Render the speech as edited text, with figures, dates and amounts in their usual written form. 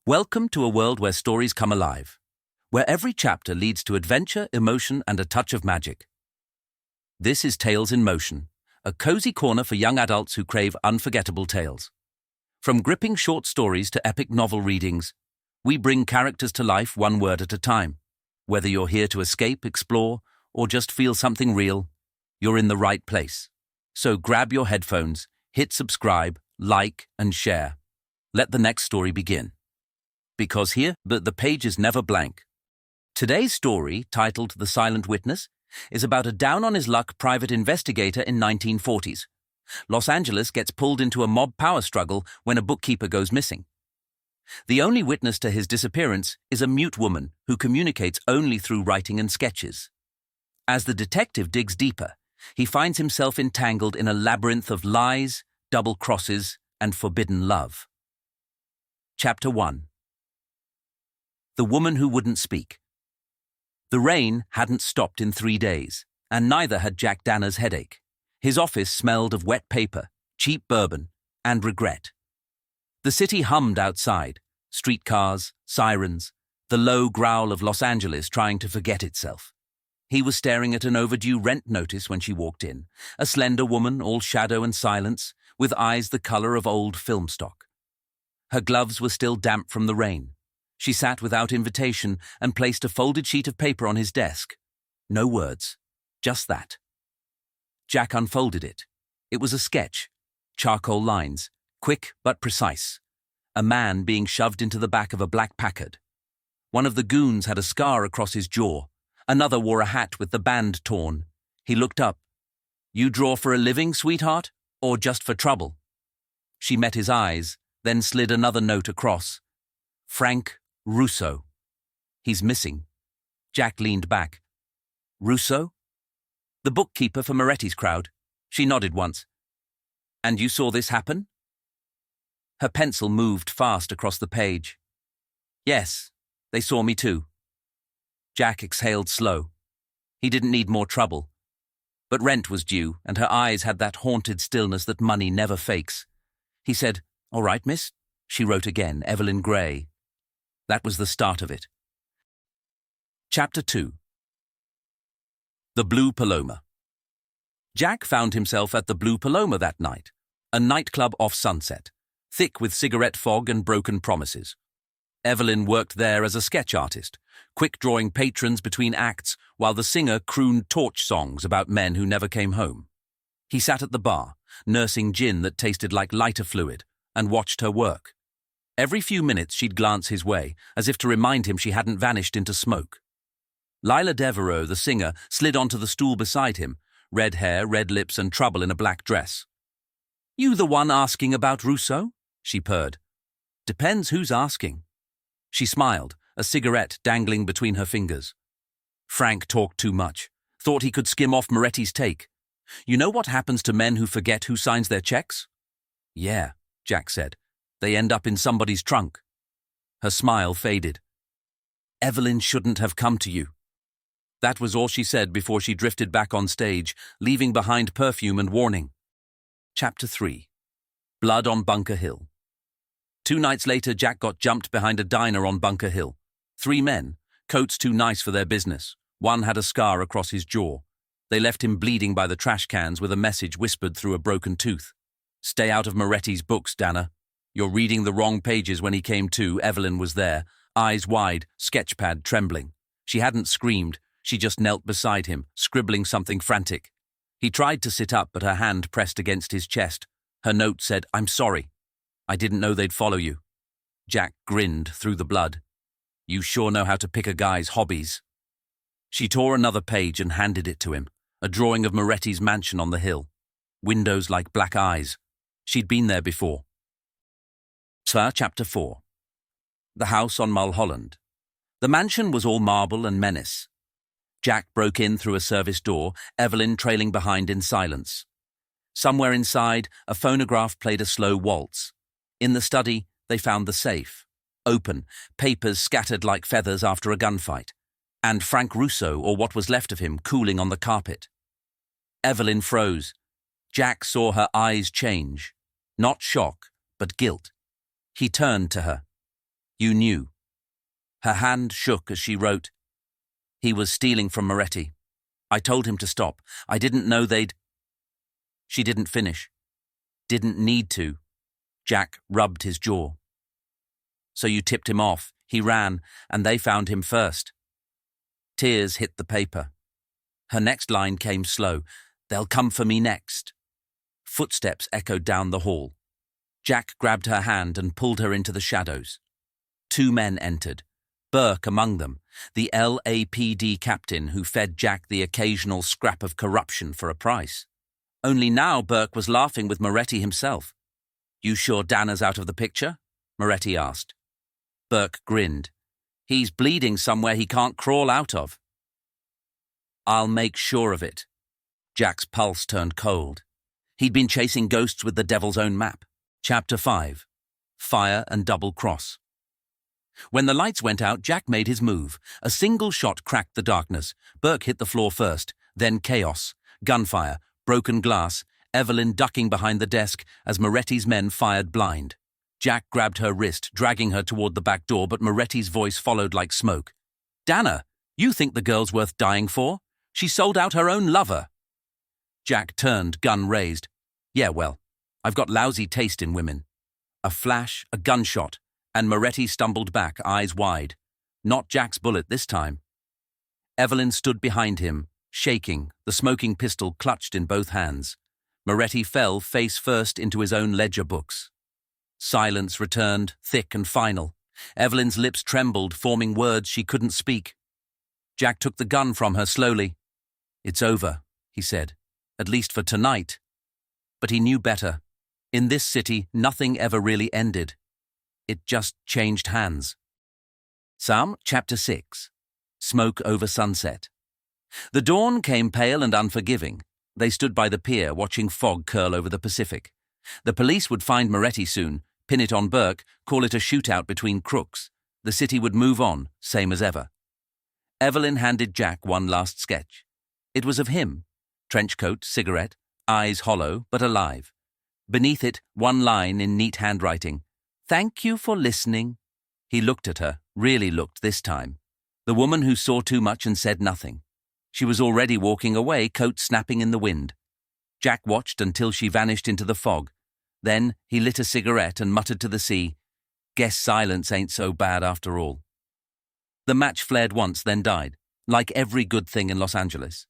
Welcome to a world where stories come alive, where every chapter leads to adventure, emotion, and a touch of magic. This is Tales in Motion, a cozy corner for young adults who crave unforgettable tales. From gripping short stories to epic novel readings, we bring characters to life one word at a time. Whether you're here to escape, explore, or just feel something real, you're in the right place. So grab your headphones, hit subscribe, like, and share. Let the next story begin. Because here, the page is never blank. Today's story, titled The Silent Witness, is about a down-on-his-luck private investigator in 1940s. Los Angeles gets pulled into a mob power struggle when a bookkeeper goes missing. The only witness to his disappearance is a mute woman who communicates only through writing and sketches. As the detective digs deeper, he finds himself entangled in a labyrinth of lies, double crosses, and forbidden love. Chapter 1. The Woman Who Wouldn't Speak. The rain hadn't stopped in 3 days, and neither had Jack Danner's headache. His office smelled of wet paper, cheap bourbon, and regret. The city hummed outside, streetcars, sirens, the low growl of Los Angeles trying to forget itself. He was staring at an overdue rent notice when she walked in, a slender woman, all shadow and silence, with eyes the color of old film stock. Her gloves were still damp from the rain. She sat without invitation and placed a folded sheet of paper on his desk. No words, just that. Jack unfolded it. It was a sketch, charcoal lines, quick but precise. A man being shoved into the back of a black Packard. One of the goons had a scar across his jaw. Another wore a hat with the band torn. He looked up. "You draw for a living, sweetheart, or just for trouble?" She met his eyes, then slid another note across. Frank Russo. He's missing. Jack leaned back. Russo? The bookkeeper for Moretti's crowd. She nodded once. And you saw this happen? Her pencil moved fast across the page. Yes, they saw me too. Jack exhaled slow. He didn't need more trouble. But rent was due, and her eyes had that haunted stillness that money never fakes. He said, "All right, miss." She wrote again, Evelyn Gray. That was the start of it. Chapter 2. The Blue Paloma. Jack found himself at the Blue Paloma that night, a nightclub off Sunset, thick with cigarette fog and broken promises. Evelyn worked there as a sketch artist, quick-drawing patrons between acts while the singer crooned torch songs about men who never came home. He sat at the bar, nursing gin that tasted like lighter fluid, and watched her work. Every few minutes she'd glance his way, as if to remind him she hadn't vanished into smoke. Lila Devereaux, the singer, slid onto the stool beside him, red hair, red lips, and trouble in a black dress. "You the one asking about Russo?" she purred. "Depends who's asking." She smiled, a cigarette dangling between her fingers. Frank talked too much, thought he could skim off Moretti's take. "You know what happens to men who forget who signs their checks?" "Yeah," Jack said. "They end up in somebody's trunk." Her smile faded. "Evelyn shouldn't have come to you." That was all she said before she drifted back on stage, leaving behind perfume and warning. Chapter 3. Blood on Bunker Hill. 2 nights later, Jack got jumped behind a diner on Bunker Hill. 3 men, coats too nice for their business. One had a scar across his jaw. They left him bleeding by the trash cans with a message whispered through a broken tooth. "Stay out of Moretti's books, Danner. You're reading the wrong pages." When he came to, Evelyn was there, eyes wide, sketchpad trembling. She hadn't screamed, she just knelt beside him, scribbling something frantic. He tried to sit up, but her hand pressed against his chest. Her note said, "I'm sorry. I didn't know they'd follow you." Jack grinned through the blood. "You sure know how to pick a guy's hobbies." She tore another page and handed it to him, a drawing of Moretti's mansion on the hill. Windows like black eyes. She'd been there before. Chapter 4. The House on Mulholland. The mansion was all marble and menace. Jack broke in through a service door, Evelyn trailing behind in silence. Somewhere inside, a phonograph played a slow waltz. In the study, they found the safe. Open, papers scattered like feathers after a gunfight. And Frank Russo, or what was left of him, cooling on the carpet. Evelyn froze. Jack saw her eyes change. Not shock, but guilt. He turned to her. You knew. Her hand shook as she wrote, "He was stealing from Moretti. I told him to stop. I didn't know they'd—" She didn't finish. Didn't need to. Jack rubbed his jaw. "So you tipped him off. He ran, and they found him first." Tears hit the paper. Her next line came slow. "They'll come for me next." Footsteps echoed down the hall. Jack grabbed her hand and pulled her into the shadows. 2 men entered, Burke among them, the LAPD captain who fed Jack the occasional scrap of corruption for a price. Only now Burke was laughing with Moretti himself. "You sure Danner's out of the picture?" Moretti asked. Burke grinned. "He's bleeding somewhere he can't crawl out of." "I'll make sure of it." Jack's pulse turned cold. He'd been chasing ghosts with the devil's own map. Chapter 5. Fire and Double Cross. When the lights went out, Jack made his move. A single shot cracked the darkness. Burke hit the floor first, then chaos, gunfire, broken glass, Evelyn ducking behind the desk as Moretti's men fired blind. Jack grabbed her wrist, dragging her toward the back door, but Moretti's voice followed like smoke. "Danner, you think the girl's worth dying for? She sold out her own lover." Jack turned, gun raised. "Yeah, well, I've got lousy taste in women." A flash, a gunshot, and Moretti stumbled back, eyes wide. Not Jack's bullet this time. Evelyn stood behind him, shaking, the smoking pistol clutched in both hands. Moretti fell face first into his own ledger books. Silence returned, thick and final. Evelyn's lips trembled, forming words she couldn't speak. Jack took the gun from her slowly. "It's over," he said, "at least for tonight." But he knew better. In this city, nothing ever really ended. It just changed hands. Psalm chapter 6. Smoke over sunset. The dawn came pale and unforgiving. They stood by the pier, watching fog curl over the Pacific. The police would find Moretti soon, pin it on Burke, call it a shootout between crooks. The city would move on, same as ever. Evelyn handed Jack one last sketch. It was of him. Trench coat, cigarette, eyes hollow but alive. Beneath it, one line in neat handwriting. "Thank you for listening." He looked at her, really looked this time. The woman who saw too much and said nothing. She was already walking away, coat snapping in the wind. Jack watched until she vanished into the fog. Then he lit a cigarette and muttered to the sea, "Guess silence ain't so bad after all." The match flared once, then died, like every good thing in Los Angeles.